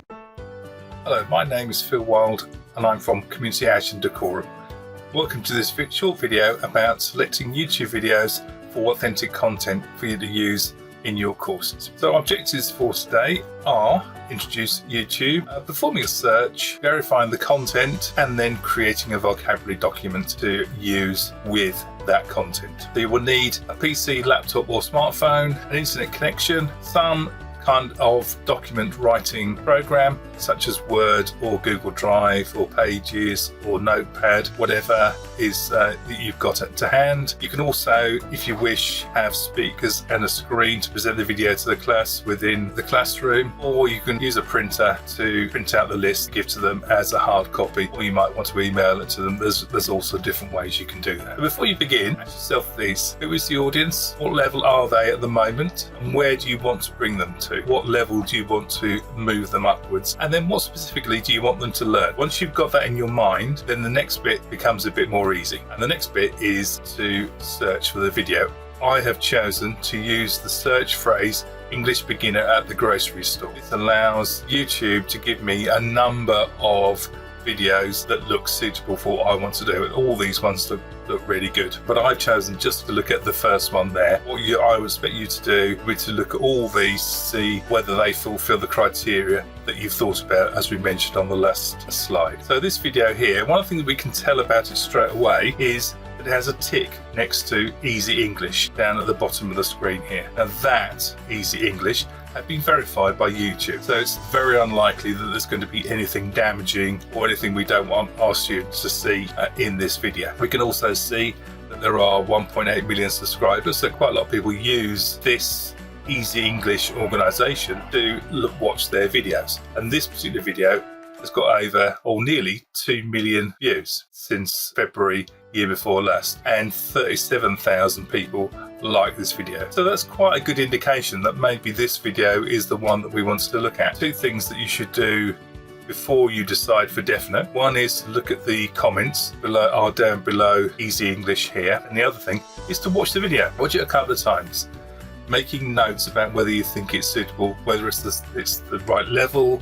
Hello, my name is Phil Wild and I'm from Community Action Decorum. Welcome to this short video about selecting YouTube videos for authentic content for you to use in your courses. So objectives for today are introduce YouTube, performing a search, verifying the content, and then creating a vocabulary document to use with that content. So you will need a PC, laptop or smartphone, an internet connection, some kind of document writing program such as Word or Google Drive or Pages or Notepad, whatever is that you've got to hand. You can also, if you wish, have speakers and a screen to present the video to the class within the classroom, or you can use a printer to print out the list, give to them as a hard copy, or you might want to email it to them. There's also different ways you can do that. But before you begin, ask yourself these: who is the audience? What level are they at the moment? And where do you want to bring them to? What level do you want to move them upwards? And then what specifically do you want them to learn? Once you've got that in your mind, then the next bit becomes a bit more easy. And the next bit is to search for the video. I have chosen to use the search phrase English beginner at the grocery store. This allows YouTube to give me a number of videos that look suitable for what I want to do, and all these ones look really good, but I've chosen just to look at the first one there. What I would expect you to do is to look at all these, see whether they fulfill the criteria that you've thought about, as we mentioned on the last slide. So this video here, one of the things we can tell about it straight away is that it has a tick next to Easy English down at the bottom of the screen here. Now that Easy English have been verified by YouTube, so it's very unlikely that there's going to be anything damaging or anything we don't want our students to see in this video. We can also see that there are 1.8 million subscribers, so quite a lot of people use this Easy English organisation to watch their videos, and this particular video has got over or nearly 2 million views since February year before last, and 37,000 people like this video. So that's quite a good indication that maybe this video is the one that we want to look at. Two things that you should do before you decide for definite. One is to look at the comments down below Easy English here, and the other thing is to watch the video. Watch it a couple of times, making notes about whether you think it's suitable, whether it's the right level,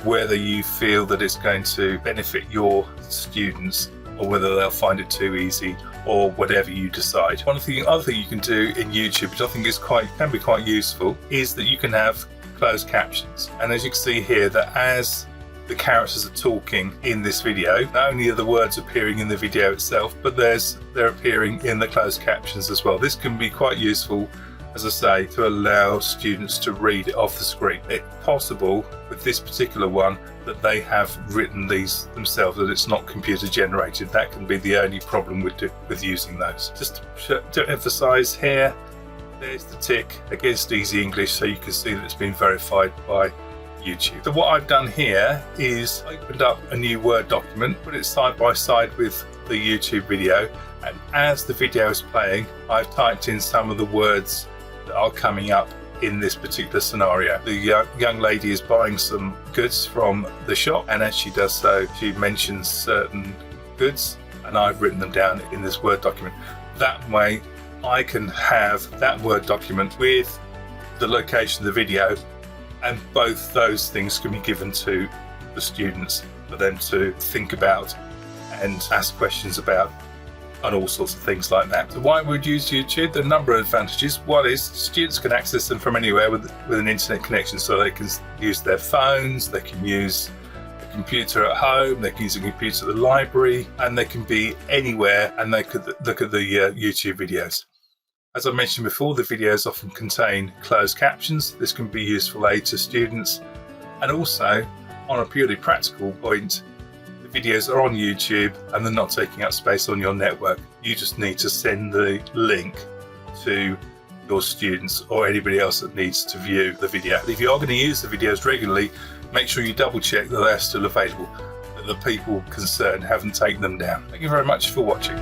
whether you feel that it's going to benefit your students, or whether they'll find it too easy, or whatever you decide. Other thing you can do in YouTube, which I think can be quite useful, is that you can have closed captions. And as you can see here, that as the characters are talking in this video, not only are the words appearing in the video itself, but they're appearing in the closed captions as well. This can be quite useful, as I say, to allow students to read it off the screen. It's possible with this particular one that they have written these themselves, that it's not computer generated. That can be the only problem with using those. Just to emphasize here, there's the tick against Easy English, so you can see that it's been verified by YouTube. So what I've done here is opened up a new Word document, put it side by side with the YouTube video, and as the video is playing, I've typed in some of the words that are coming up in this particular scenario. The young lady is buying some goods from the shop, and as she does so, she mentions certain goods, and I've written them down in this Word document. That way I can have that Word document with the location of the video, and both those things can be given to the students for them to think about and ask questions about, and all sorts of things like that. So why would you use YouTube? There are a number of advantages. One is students can access them from anywhere with an internet connection, so they can use their phones, they can use a computer at home, they can use a computer at the library, and they can be anywhere and they could look at the YouTube videos. As I mentioned before, the videos often contain closed captions. This can be useful aid to students, and also on a purely practical point, videos are on YouTube and they're not taking up space on your network. You just need to send the link to your students or anybody else that needs to view the video. If you are going to use the videos regularly, make sure you double check that they're still available, that the people concerned haven't taken them down. Thank you very much for watching.